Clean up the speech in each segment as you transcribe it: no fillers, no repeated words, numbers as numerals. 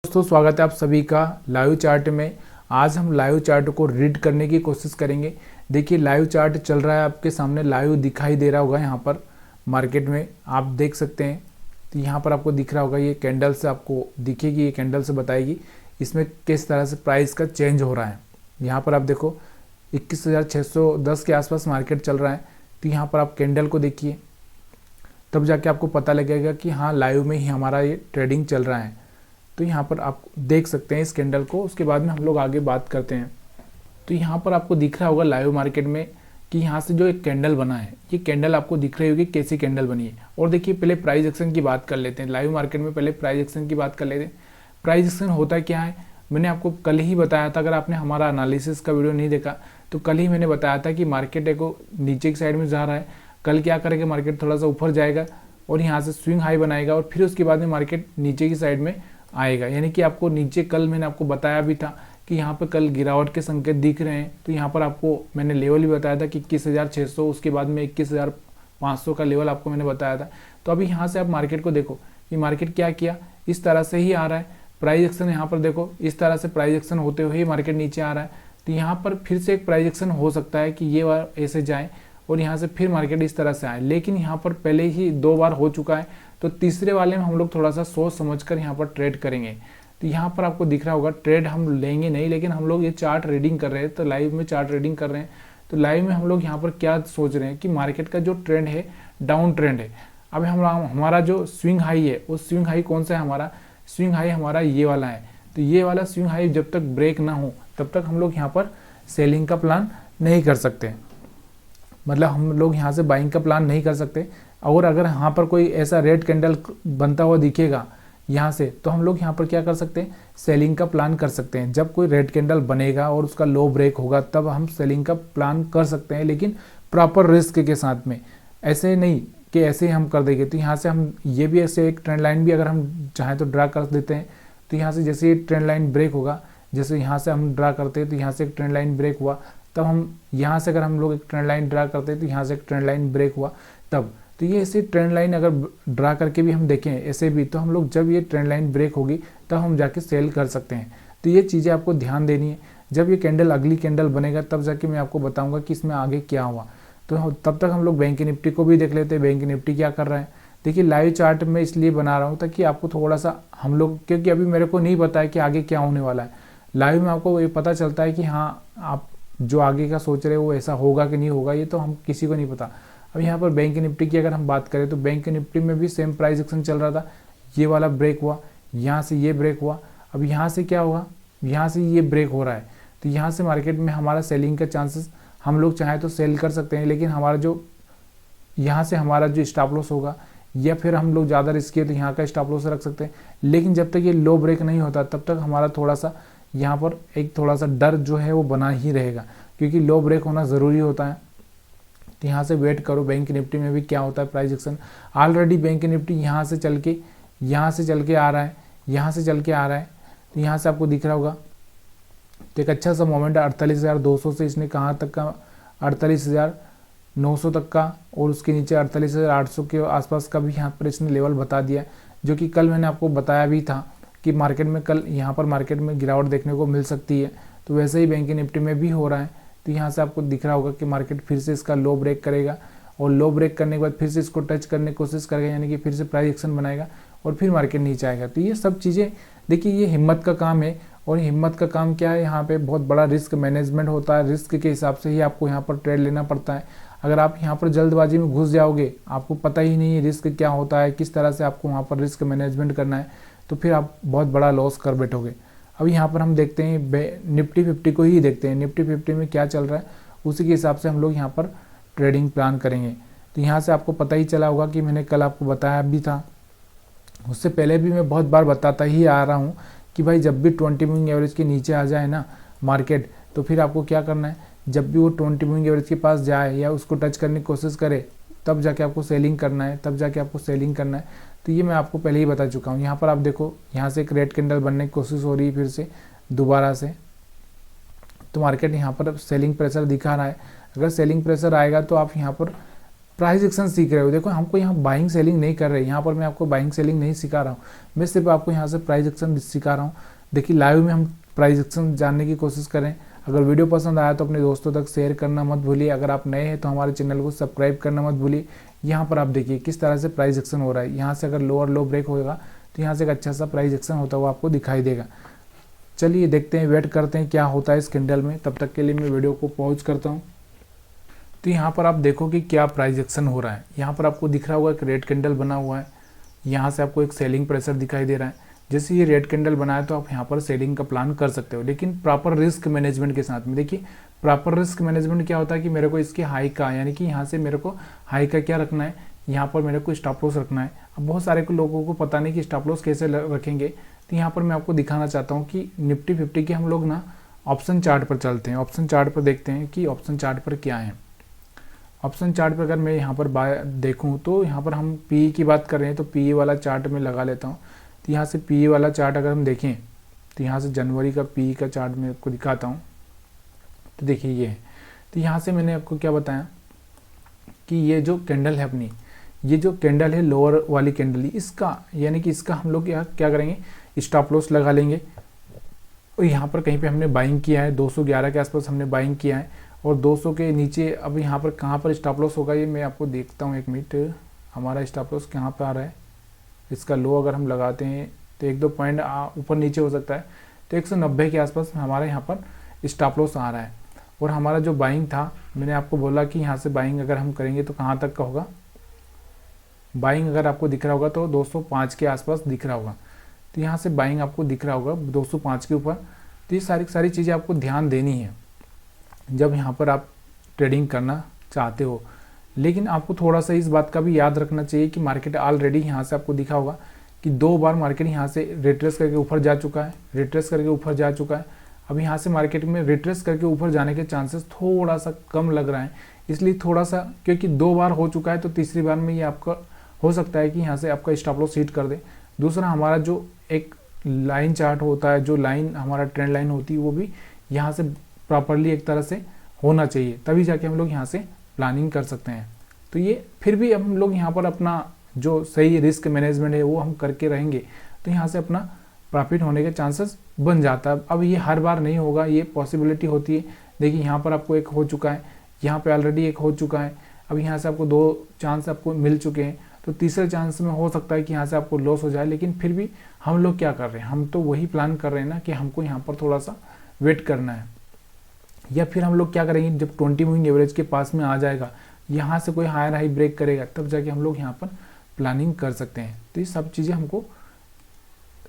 दोस्तों स्वागत है आप सभी का लाइव चार्ट में। आज हम लाइव चार्ट को रीड करने की कोशिश करेंगे। देखिए लाइव चार्ट चल रहा है, आपके सामने लाइव दिखाई दे रहा होगा। यहाँ पर मार्केट में आप देख सकते हैं, तो यहाँ पर आपको दिख रहा होगा, ये कैंडल से आपको दिखेगी, ये कैंडल से बताएगी इसमें किस तरह से प्राइस का चेंज हो रहा है। यहाँ पर आप देखो 21,610 के आसपास मार्केट चल रहा है। तो यहाँ पर आप कैंडल को देखिए, तब जाके आपको पता लगेगा कि हाँ लाइव में ही हमारा ये ट्रेडिंग चल रहा है। तो यहाँ पर आप देख सकते हैं इस कैंडल को, उसके बाद में हम लोग आगे बात करते हैं। तो यहाँ पर आपको दिख रहा होगा लाइव मार्केट में कि यहाँ से जो एक कैंडल बना है, ये कैंडल आपको दिख रही होगी कैसी कैंडल बनी है। और देखिए पहले प्राइस एक्शन की बात कर लेते हैं। लाइव मार्केट में पहले प्राइस एक्शन की बात कर लेते हैं। प्राइस एक्शन होता क्या है, मैंने आपको कल ही बताया था। अगर आपने हमारा एनालिसिस का वीडियो नहीं देखा तो कल ही मैंने बताया था कि मार्केट को नीचे की साइड में जा रहा है। कल क्या करेगा, मार्केट थोड़ा सा ऊपर जाएगा और यहाँ से स्विंग हाई बनाएगा और फिर उसके बाद में मार्केट नीचे की साइड में आएगा। यानी कि आपको नीचे कल मैंने आपको बताया भी था कि यहाँ पे कल गिरावट के संकेत दिख रहे हैं। तो यहाँ पर आपको मैंने लेवल भी बताया था कि 21,600, उसके बाद में 21,500 का लेवल आपको मैंने बताया था। तो अभी यहाँ से आप मार्केट को देखो कि मार्केट क्या किया, इस तरह से ही आ रहा है प्राइस एक्शन। यहाँ पर देखो इस तरह से प्राइस एक्शन होते हुए ही मार्केट नीचे आ रहा है। तो यहाँ पर फिर से एक प्राइस एक्शन हो सकता है कि ये बार ऐसे जाए और यहाँ से फिर मार्केट इस तरह से आए, लेकिन यहाँ पर पहले ही 2 बार हो चुका है। तो तीसरे वाले में हम लोग थोड़ा सा सोच समझकर यहाँ पर ट्रेड करेंगे। तो यहाँ पर आपको दिख रहा होगा, ट्रेड हम लेंगे नहीं, लेकिन हम लोग ये चार्ट रीडिंग कर रहे हैं। तो लाइव में चार्ट रीडिंग कर रहे हैं। तो लाइव में हम लोग यहाँ पर क्या सोच रहे हैं कि मार्केट का जो ट्रेंड है डाउन ट्रेंड है। अब हमारा जो स्विंग हाई है, उस स्विंग हाई कौन सा है, हमारा स्विंग हाई हमारा ये वाला है। तो ये वाला स्विंग हाई जब तक ब्रेक ना हो तब तक हम लोग यहाँ पर सेलिंग का प्लान नहीं कर सकते, मतलब हम लोग यहाँ से बाइंग का प्लान नहीं कर सकते। और अगर यहाँ पर कोई ऐसा रेड कैंडल बनता हुआ दिखेगा यहाँ से, तो हम लोग यहाँ पर क्या कर सकते हैं, सेलिंग का प्लान कर सकते हैं। जब कोई रेड कैंडल बनेगा और उसका लो ब्रेक होगा तब हम सेलिंग का प्लान कर सकते हैं, लेकिन प्रॉपर रिस्क के साथ में। ऐसे नहीं कि ऐसे ही हम कर देंगे। तो यहाँ से हम ये भी ऐसे एक ट्रेंड लाइन भी अगर हम चाहें तो ड्रा कर देते हैं। तो यहाँ से जैसे ट्रेंड लाइन ब्रेक होगा, जैसे यहाँ से हम ड्रा करते हैं तो यहाँ से एक ट्रेंड लाइन ब्रेक हुआ, तब हम यहाँ से अगर हम लोग एक ट्रेंड लाइन ड्रा करते हैं तो यहाँ से एक ट्रेंड लाइन ब्रेक हुआ तब। तो ये ऐसे ट्रेंड लाइन अगर ड्रा करके भी हम देखें ऐसे भी, तो हम लोग जब ये ट्रेंड लाइन ब्रेक होगी तब हम जाके सेल कर सकते हैं। तो ये चीज़ें आपको ध्यान देनी है। जब ये कैंडल अगली कैंडल बनेगा तब जाके मैं आपको बताऊंगा कि इसमें आगे क्या हुआ। तो तब तक हम लोग बैंक निफ्टी को भी देख लेते हैं, बैंक निफ्टी क्या कर रहा है। देखिए लाइव चार्ट में इसलिए बना रहा हूँ ताकि आपको थोड़ा सा हम लोग, क्योंकि अभी मेरे को नहीं पता है कि आगे क्या होने वाला है। लाइव में आपको ये पता चलता है कि हाँ आप जो आगे का सोच रहे हो वो ऐसा होगा कि नहीं होगा, ये तो हम किसी को नहीं पता। अब यहाँ पर बैंक निफ्टी की अगर हम बात करें तो बैंक निफ्टी में भी सेम प्राइस एक्शन चल रहा था। ये वाला ब्रेक हुआ, यहाँ से ये ब्रेक हुआ, अब यहाँ से क्या होगा, यहाँ से ये ब्रेक हो रहा है। तो यहाँ से मार्केट में हमारा सेलिंग का चांसेस, हम लोग चाहें तो सेल कर सकते हैं, लेकिन हमारा जो यहाँ से हमारा जो स्टॉप लॉस होगा, या फिर हम लोग ज़्यादा रिस्की है तो यहाँ का स्टॉप लॉस रख सकते हैं। लेकिन जब तक ये लो ब्रेक नहीं होता तब तक हमारा थोड़ा सा यहाँ पर एक थोड़ा सा डर जो है वो बना ही रहेगा, क्योंकि लो ब्रेक होना ज़रूरी होता है। तो यहाँ से वेट करो बैंक निफ्टी में भी क्या होता है price action. Already bank Nifty यहाँ से चल के आ रहा है, यहाँ से चल के आ रहा है। तो यहाँ से आपको दिख रहा होगा, तो एक अच्छा सा मोमेंट 48,200 से इसने कहाँ तक का, 48,900 तक का, और उसके नीचे 48,800 के आसपास का भी यहाँ पर इसने लेवल बता दिया, जो कि कल मैंने आपको बताया भी था कि मार्केट में कल यहाँ पर मार्केट में गिरावट देखने को मिल सकती है। तो वैसे ही बैंक निफ्टी में भी हो रहा है। तो यहाँ से आपको दिख रहा होगा कि मार्केट फिर से इसका लो ब्रेक करेगा और लो ब्रेक करने के बाद फिर से इसको टच करने की कोशिश करेगा, यानी कि फिर से प्राइस एक्शन बनाएगा और फिर मार्केट नीचे आएगा। तो ये सब चीज़ें देखिए, ये हिम्मत का काम है। और हिम्मत का काम क्या है, यहाँ पे बहुत बड़ा रिस्क मैनेजमेंट होता है। रिस्क के हिसाब से ही आपको यहाँ पर ट्रेड लेना पड़ता है। अगर आप यहाँ पर जल्दबाजी में घुस जाओगे, आपको पता ही नहीं है रिस्क क्या होता है, किस तरह से आपको वहाँ पर रिस्क मैनेजमेंट करना है, तो फिर आप बहुत बड़ा लॉस कर बैठोगे। अब यहाँ पर हम देखते हैं निफ्टी 50 को ही देखते हैं, निफ्टी 50 में क्या चल रहा है, उसी के हिसाब से हम लोग यहाँ पर ट्रेडिंग प्लान करेंगे। तो यहाँ से आपको पता ही चला होगा कि मैंने कल आपको बताया भी था, उससे पहले भी मैं बहुत बार बताता ही आ रहा हूँ कि भाई जब भी 20 मूविंग एवरेज के नीचे आ जाए ना मार्केट, तो फिर आपको क्या करना है, जब भी वो 20 मूविंग एवरेज के पास जाए या उसको टच करने की कोशिश करे तब जाके आपको सेलिंग करना है, तब जाके आपको सेलिंग करना है। तो ये मैं आपको पहले ही बता चुका हूँ। यहाँ पर आप देखो, यहाँ से एक रेड कैंडल बनने की कोशिश हो रही है फिर से दोबारा से, तो मार्केट यहाँ पर सेलिंग प्रेशर दिखा रहा है। अगर सेलिंग प्रेशर आएगा तो आप यहाँ पर प्राइस एक्शन सीख रहे हो। देखो हमको यहाँ बाइंग सेलिंग नहीं कर रहे, यहाँ पर मैं आपको बाइंग सेलिंग नहीं सिखा रहा हूँ, मैं सिर्फ आपको यहाँ से प्राइस एक्शन सिखा रहा हूँ। देखिए लाइव में हम प्राइस एक्शन जानने की कोशिश करें। अगर वीडियो पसंद आया तो अपने दोस्तों तक शेयर करना मत भूलिए। अगर आप नए हैं तो हमारे चैनल को सब्सक्राइब करना मत भूलिए। यहाँ पर आप देखिए किस तरह से प्राइस एक्शन हो रहा है। यहाँ से अगर लोअर लो ब्रेक होगा तो यहाँ से एक अच्छा सा प्राइस एक्शन होता हुआ आपको दिखाई देगा। चलिए देखते हैं, वेट करते हैं क्या होता है इस कैंडल में। तब तक के लिए मैं वीडियो को पॉज करता हूँ। तो यहाँ पर आप देखो कि क्या प्राइस एक्शन हो रहा है। यहाँ पर आपको दिख रहा होगा एक रेड कैंडल बना हुआ है, यहाँ से आपको एक सेलिंग प्रेशर दिखाई दे रहा है। जैसे ये रेड कैंडल बना है तो आप यहाँ पर सेलिंग का प्लान कर सकते हो, लेकिन प्रॉपर रिस्क मैनेजमेंट के साथ में। देखिए प्रॉपर रिस्क मैनेजमेंट क्या होता है कि मेरे को इसके हाई का, यानी कि यहाँ से मेरे को हाई का क्या रखना है, यहाँ पर मेरे को स्टॉप लॉस रखना है। अब बहुत सारे लोगों को पता नहीं कि स्टॉप लॉस कैसे रखेंगे, तो यहाँ पर मैं आपको दिखाना चाहता हूँ कि निफ्टी 50 के हम लोग ना ऑप्शन चार्ट पर चलते हैं। ऑप्शन चार्ट पर देखते हैं कि ऑप्शन चार्ट पर क्या है। ऑप्शन चार्ट पर अगर मैं यहाँ पर देखूँ तो यहाँ पर हम पीई की बात कर रहे हैं, तो पीई वाला चार्ट में लगा लेता हूँ। तो यहाँ से पीई वाला चार्ट अगर हम देखें तो यहाँ से जनवरी का पीई का चार्ट मैं आपको दिखाता हूँ। तो देखिए ये है। तो यहाँ से मैंने आपको क्या बताया कि ये जो कैंडल है अपनी, ये जो कैंडल है लोअर वाली कैंडल, इसका यानी कि इसका हम लोग क्या करेंगे, स्टॉप लॉस लगा लेंगे। और यहाँ पर कहीं पे हमने बाइंग किया है, 211 के आसपास हमने बाइंग किया है, और 200 के नीचे अब यहाँ पर कहाँ पर स्टॉप लॉस होगा ये मैं आपको देखता हूँ। एक मिनट, हमारा स्टॉप लॉस कहाँ पर आ रहा है। इसका लो अगर हम लगाते हैं तो 1-2 पॉइंट ऊपर नीचे हो सकता है, तो 190 के आसपास हमारे यहाँ पर स्टॉप लॉस आ रहा है। और हमारा जो बाइंग था, मैंने आपको बोला कि यहाँ से बाइंग अगर हम करेंगे तो कहाँ तक का होगा। बाइंग अगर आपको दिख रहा होगा तो 205 के आसपास दिख रहा होगा। तो यहाँ से बाइंग आपको दिख रहा होगा 205 के ऊपर। तो ये सारी चीज़ें आपको ध्यान देनी है जब यहाँ पर आप ट्रेडिंग करना चाहते हो। लेकिन आपको थोड़ा सा इस बात का भी याद रखना चाहिए कि मार्केट ऑलरेडी यहाँ से आपको दिखा होगा कि 2 बार मार्केट यहाँ से रिट्रेस करके ऊपर जा चुका है, रिट्रेस करके ऊपर जा चुका है। अब यहाँ से मार्केट में रिट्रेस करके ऊपर जाने के चांसेस थोड़ा सा कम लग रहा है, इसलिए थोड़ा सा, क्योंकि 2 बार हो चुका है तो तीसरी बार में ये आपका हो सकता है कि यहाँ से आपका स्टॉप लॉस हिट कर दे। दूसरा, हमारा जो एक लाइन चार्ट होता है, जो लाइन हमारा ट्रेंड लाइन होती है, वो भी यहाँ से प्रॉपरली एक तरह से होना चाहिए, तभी जाके हम लोग यहाँ से प्लानिंग कर सकते हैं। तो ये फिर भी हम लोग यहाँ पर अपना जो सही रिस्क मैनेजमेंट है वो हम करके रहेंगे तो यहाँ से अपना प्रॉफिट होने के चांसेस बन जाता है। अब ये हर बार नहीं होगा, ये पॉसिबिलिटी होती है। देखिए यहाँ पर आपको एक हो चुका है, यहाँ पे ऑलरेडी एक हो चुका है। अब यहाँ से आपको 2 चांस आपको मिल चुके हैं, तो तीसरे चांस में हो सकता है कि यहाँ से आपको लॉस हो जाए। लेकिन फिर भी हम लोग क्या कर रहे हैं, हम तो वही प्लान कर रहे हैं ना कि हमको यहाँ पर थोड़ा सा वेट करना है। या फिर हम लोग क्या करेंगे, जब 20 मूविंग एवरेज के पास में आ जाएगा, यहाँ से कोई हायर हाई ब्रेक करेगा, तब जाके हम लोग यहाँ पर प्लानिंग कर सकते हैं। तो ये सब चीज़ें हमको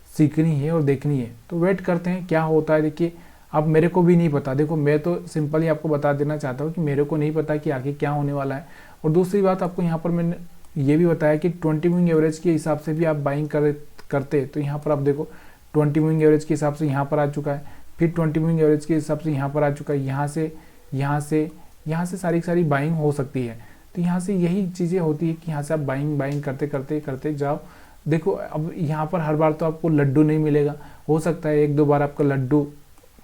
सीखनी है और देखनी है। तो वेट करते हैं क्या होता है। देखिए अब मेरे को भी नहीं पता, देखो मैं तो सिंपल ही आपको बता देना चाहता हूँ कि मेरे को नहीं पता कि आगे क्या होने वाला है। और दूसरी बात, आपको यहाँ पर मैंने ये भी बताया कि 20 मूविंग एवरेज के हिसाब से भी आप बाइंग करते। तो यहाँ पर आप देखो 20 मूविंग एवरेज के हिसाब से यहाँ पर आ चुका है, फिर 20 मूविंग एवरेज के हिसाब से यहाँ पर आ चुका है, यहाँ से सारी बाइंग हो सकती है। तो यहाँ से यही चीज़ें होती है कि यहाँ से आप बाइंग करते जाओ। देखो अब यहाँ पर हर बार तो आपको लड्डू नहीं मिलेगा, हो सकता है 1-2 बार आपका लड्डू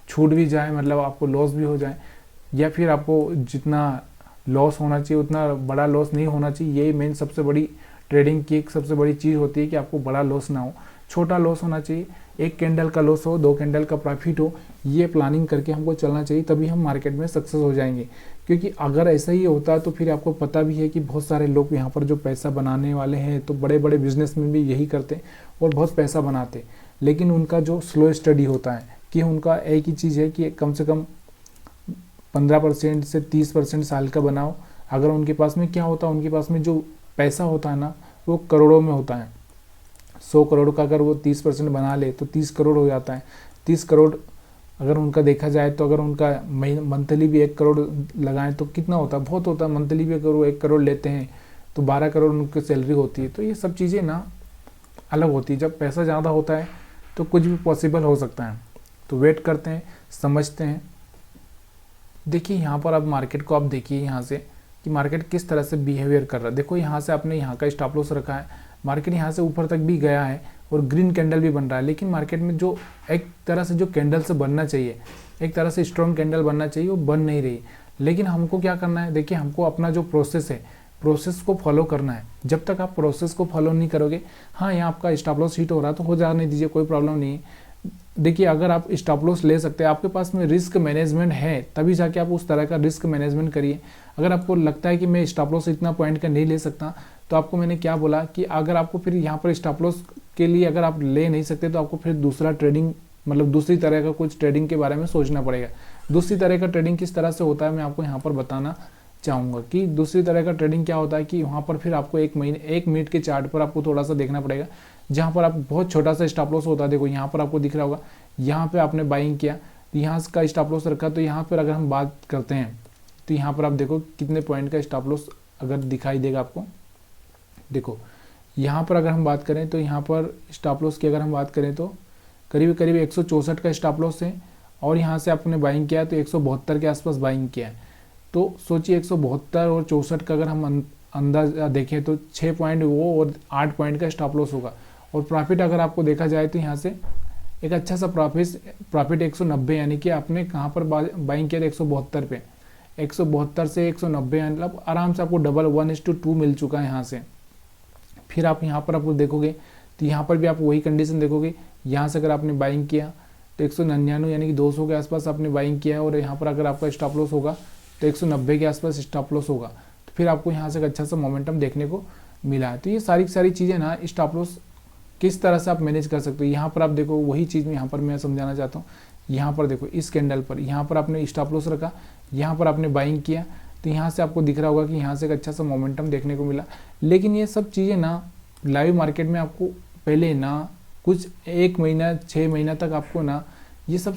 छूट भी जाए, मतलब आपको लॉस भी हो जाए, या फिर आपको जितना लॉस होना चाहिए उतना बड़ा लॉस नहीं होना चाहिए। ये मेन सबसे बड़ी ट्रेडिंग की एक सबसे बड़ी चीज़ होती है कि आपको बड़ा लॉस ना हो, छोटा लॉस होना चाहिए। 1 कैंडल का लॉस हो, 2 कैंडल का प्रॉफिट हो, ये प्लानिंग करके हमको चलना चाहिए, तभी हम मार्केट में सक्सेस हो जाएंगे। क्योंकि अगर ऐसा ही होता है तो फिर आपको पता भी है कि बहुत सारे लोग यहाँ पर जो पैसा बनाने वाले हैं, तो बड़े बड़े बिजनेसमैन भी यही करते हैं और बहुत पैसा बनाते, लेकिन उनका जो स्लो स्टडी होता है कि उनका एक ही चीज़ है कि कम से कम 15% से 30% साल का बनाओ। अगर उनके पास में क्या होता है, उनके पास में जो पैसा होता है ना वो करोड़ों में होता है। 100 करोड़ का अगर वो 30% बना ले तो 30 करोड़ हो जाता है। 30 करोड़ अगर उनका देखा जाए तो अगर उनका मंथली भी 1 करोड़ लगाएं तो कितना होता है, बहुत होता है। मंथली भी अगर वो 1 करोड़ लेते हैं तो 12 करोड़ उनकी सैलरी होती है। तो ये सब चीज़ें ना अलग होती है। जब पैसा ज़्यादा होता है तो कुछ भी पॉसिबल हो सकता है। तो वेट करते हैं, समझते हैं। देखिए यहाँ पर अब मार्केट को आप देखिए यहाँ से कि मार्केट किस तरह से बिहेवियर कर रहा है। देखो यहाँ से आपने यहाँ का स्टॉप लॉस रखा है, मार्केट यहाँ से ऊपर तक भी गया है और ग्रीन कैंडल भी बन रहा है, लेकिन मार्केट में जो एक तरह से जो कैंडल से बनना चाहिए, एक तरह से स्ट्रॉन्ग कैंडल बनना चाहिए, वो बन नहीं रही। लेकिन हमको क्या करना है, देखिए हमको अपना जो प्रोसेस है प्रोसेस को फॉलो करना है। जब तक आप प्रोसेस को फॉलो नहीं करोगे, हाँ यहाँ आपका स्टॉप लॉस हिट हो रहा है तो हो जाने दीजिए, कोई प्रॉब्लम नहीं है। देखिए अगर आप स्टॉप लॉस ले सकते हैं, आपके पास में रिस्क मैनेजमेंट है, तभी जाके आप उस तरह का रिस्क मैनेजमेंट करिए। अगर आपको लगता है कि मैं स्टॉप लॉस इतना पॉइंट का नहीं ले सकता, तो आपको मैंने क्या बोला कि अगर आपको फिर यहाँ पर स्टॉप लॉस के लिए अगर आप ले नहीं सकते तो आपको फिर दूसरा ट्रेडिंग मतलब दूसरी तरह का कुछ ट्रेडिंग के बारे में सोचना पड़ेगा। दूसरी तरह का ट्रेडिंग किस तरह से होता है मैं आपको यहाँ पर बताना चाहूँगा कि दूसरी तरह का ट्रेडिंग क्या होता है कि वहाँ पर फिर आपको 1 मिनट के चार्ट पर आपको थोड़ा सा देखना पड़ेगा, जहाँ पर आप बहुत छोटा सा स्टॉप लॉस होता है। देखो यहाँ पर आपको दिख रहा होगा, यहाँ पे आपने बाइंग किया तो यहाँ का स्टॉप लॉस रखा, तो यहाँ पर अगर हम बात करते हैं तो यहाँ पर आप देखो कितने पॉइंट का स्टॉप लॉस अगर दिखाई देगा आपको। देखो यहाँ पर अगर हम बात करें तो यहाँ पर स्टॉप लॉस की अगर हम बात करें तो करीब करीब 164 का स्टॉप लॉस है, और यहाँ से आपने बाइंग किया तो 172 के आसपास बाइंग किया है। तो सोचिए 172 और 64 का अगर हम अंदाजा देखें तो 6 पॉइंट वो और 8 पॉइंट का स्टॉप लॉस होगा। और प्रॉफिट अगर आपको देखा जाए तो यहाँ से एक अच्छा सा प्रॉफिट 190, यानी कि आपने कहाँ पर बाइंग किया था 172 पे, 172 से 190 मतलब आराम से आपको डबल 1:2 मिल चुका है यहाँ से। फिर आप यहाँ पर आपको देखोगे तो यहाँ पर भी आप वही कंडीशन देखोगे, यहाँ से अगर आपने बाइंग किया तो 199 यानी कि 200 के आसपास आपने बाइंग किया है, और यहाँ पर अगर आपका स्टॉप लॉस होगा तो 190 के आसपास स्टॉप लॉस होगा। तो फिर आपको यहाँ से एक अच्छा सा मोमेंटम देखने को मिला है। तो ये सारी चीज़ें ना स्टॉप लॉस किस तरह से आप मैनेज कर सकते हो, यहाँ पर आप देखो वही चीज़ में यहाँ पर मैं समझाना चाहता हूँ। यहाँ पर देखो इस कैंडल पर यहाँ पर आपने स्टॉप लॉस रखा, यहाँ पर आपने बाइंग किया, तो यहाँ से आपको दिख रहा होगा कि यहाँ से एक अच्छा सा मोमेंटम देखने को मिला। लेकिन ये सब चीज़ें ना लाइव मार्केट में आपको पहले ना कुछ 1 महीना 6 महीना तक आपको ना ये सब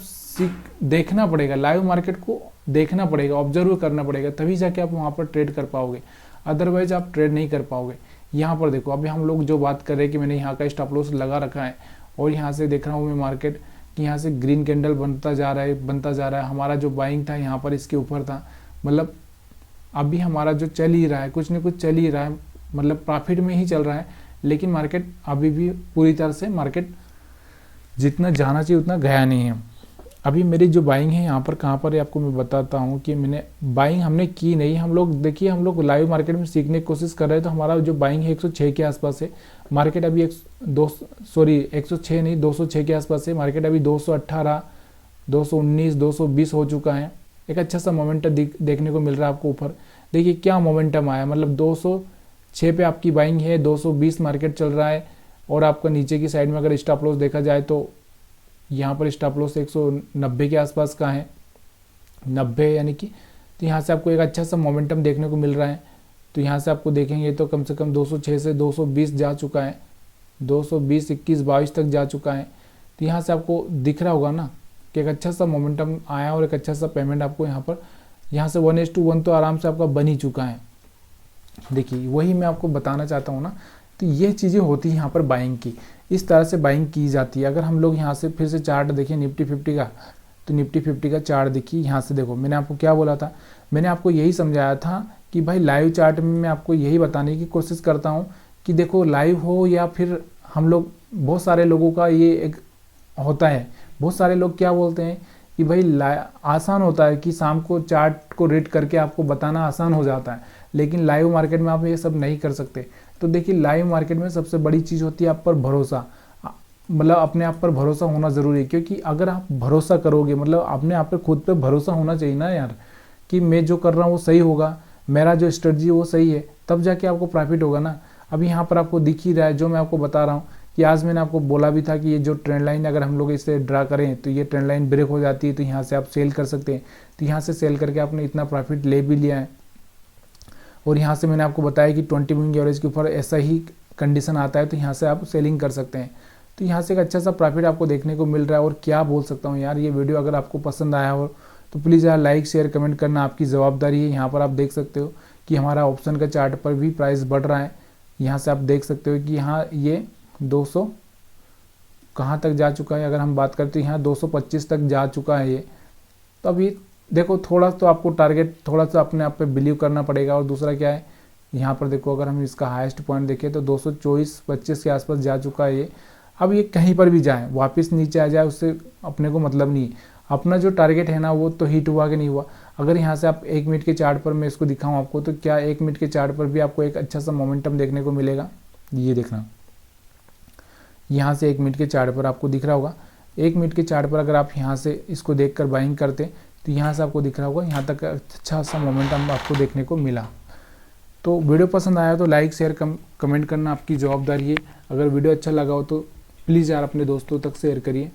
देखना पड़ेगा, लाइव मार्केट को देखना पड़ेगा, ऑब्जर्व करना पड़ेगा, तभी जाके आप वहाँ पर ट्रेड कर पाओगे, अदरवाइज आप ट्रेड नहीं कर पाओगे। यहाँ पर देखो अभी हम लोग जो बात कर रहे हैं कि मैंने यहाँ का स्टॉप लॉस लगा रखा है, और यहाँ से देख रहा हूँ मैं मार्केट कि यहाँ से ग्रीन कैंडल बनता जा रहा है। हमारा जो बाइंग था यहाँ पर इसके ऊपर था, मतलब अभी हमारा जो चल ही रहा है, कुछ न कुछ चल ही रहा है, मतलब प्रॉफिट में ही चल रहा है। लेकिन मार्केट अभी भी पूरी तरह से मार्केट जितना जाना चाहिए उतना गया नहीं है। अभी मेरी जो बाइंग है यहाँ पर कहाँ पर है आपको मैं बताता हूँ कि मैंने बाइंग हमने की नहीं। हम लोग देखिए हम लोग लाइव मार्केट में सीखने की कोशिश कर रहे हैं, तो हमारा जो बाइंग है 106 के आसपास है। मार्केट अभी 106 नहीं 206 के आसपास है। मार्केट अभी 218, 219, 220 हो चुका है। एक अच्छा सा मोमेंटम देखने को मिल रहा है आपको ऊपर। देखिए क्या मोमेंटम आया, मतलब 206 पे आपकी बाइंग है, 220 मार्केट चल रहा है, और आपका नीचे की साइड में अगर स्टॉप लॉस देखा जाए तो यहाँ पर स्टॉप लॉस 190 के आसपास का है, 90 यानी कि, तो यहाँ से आपको एक अच्छा सा मोमेंटम देखने को मिल रहा है। तो यहाँ से आपको देखेंगे तो कम से कम 206 से 220 जा चुका है, 220, 21, 22 तक जा चुका है। तो यहाँ से आपको दिख रहा होगा ना कि एक अच्छा सा मोमेंटम आया, और एक अच्छा सा पेमेंट आपको यहाँ से 1:1 तो आराम से आपका बन ही चुका है। देखिए वही मैं आपको बताना चाहता हूँ ना, तो ये चीज़ें होती है यहाँ पर बाइंग की, इस तरह से बाइंग की जाती है। अगर हम लोग यहाँ से फिर से चार्ट देखिए निफ्टी 50 का, तो निफ्टी 50 का चार्ट देखिए, यहाँ से देखो मैंने आपको क्या बोला था, मैंने आपको यही समझाया था कि भाई लाइव चार्ट में मैं आपको यही बताने की कोशिश करता हूँ कि देखो लाइव हो या फिर हम लोग, बहुत सारे लोगों का ये एक होता है, बहुत सारे लोग क्या बोलते हैं कि भाई आसान होता है कि शाम को चार्ट को रीड करके आपको बताना आसान हो जाता है, लेकिन लाइव मार्केट में आप ये सब नहीं कर सकते। तो देखिए लाइव मार्केट में सबसे बड़ी चीज़ होती है आप पर भरोसा, मतलब अपने आप पर भरोसा होना ज़रूरी है। क्योंकि अगर आप भरोसा करोगे, मतलब अपने आप पे खुद पे भरोसा होना चाहिए ना यार, कि मैं जो कर रहा हूँ वो सही होगा, मेरा जो स्ट्रेटजी है वो सही है, तब जाके आपको प्रॉफिट होगा ना। अभी यहाँ पर आपको दिख ही रहा है जो मैं आपको बता रहा हूँ कि आज मैंने आपको बोला भी था कि ये जो ट्रेंड लाइन अगर हम लोग इसे ड्रा करें तो ये ट्रेंड लाइन ब्रेक हो जाती है, तो यहाँ से आप सेल कर सकते हैं। तो यहाँ से सेल करके आपने इतना प्रॉफिट ले भी लिया है। और यहाँ से मैंने आपको बताया कि 20 मूविंग एवरेज के ऊपर ऐसा ही कंडीशन आता है, तो यहाँ से आप सेलिंग कर सकते हैं। तो यहाँ से एक अच्छा सा प्रॉफिट आपको देखने को मिल रहा है। और क्या बोल सकता हूँ यार, ये वीडियो अगर आपको पसंद आया हो तो प्लीज़ यार लाइक शेयर कमेंट करना आपकी जवाबदारी है। यहाँ पर आप देख सकते हो कि हमारा ऑप्शन का चार्ट पर भी प्राइस बढ़ रहा है। यहाँ से आप देख सकते हो कि यहाँ ये 200 कहाँ तक जा चुका है, अगर हम बात करते हैं यहाँ 225 तक जा चुका है ये। तो अभी देखो थोड़ा तो आपको टारगेट थोड़ा सा अपने आप पे बिलीव करना पड़ेगा। और दूसरा क्या है, यहाँ पर देखो अगर हम इसका हाईएस्ट पॉइंट देखें तो 224-25 के आसपास जा चुका है ये। अब ये कहीं पर भी जाए वापस नीचे आ जाए उससे अपने को मतलब नहीं, अपना जो टारगेट है ना वो तो हिट हुआ कि नहीं हुआ। अगर यहाँ से आप 1 मिनट के चार्ट पर मैं इसको दिखाऊं आपको, तो क्या 1 मिनट के चार्ट पर भी आपको एक अच्छा सा मोमेंटम देखने को मिलेगा। ये देखना, यहाँ से 1 मिनट के चार्ट पर आपको दिख रहा होगा। 1 मिनट के चार्ट पर अगर आप यहाँ से इसको देखकर बाइंग करते तो यहाँ से आपको दिख रहा होगा, यहाँ तक अच्छा सा मोमेंटम आपको देखने को मिला। तो वीडियो पसंद आया तो लाइक शेयर कमेंट करना आपकी जवाबदारी है। अगर वीडियो अच्छा लगा हो तो प्लीज़ यार अपने दोस्तों तक शेयर करिए।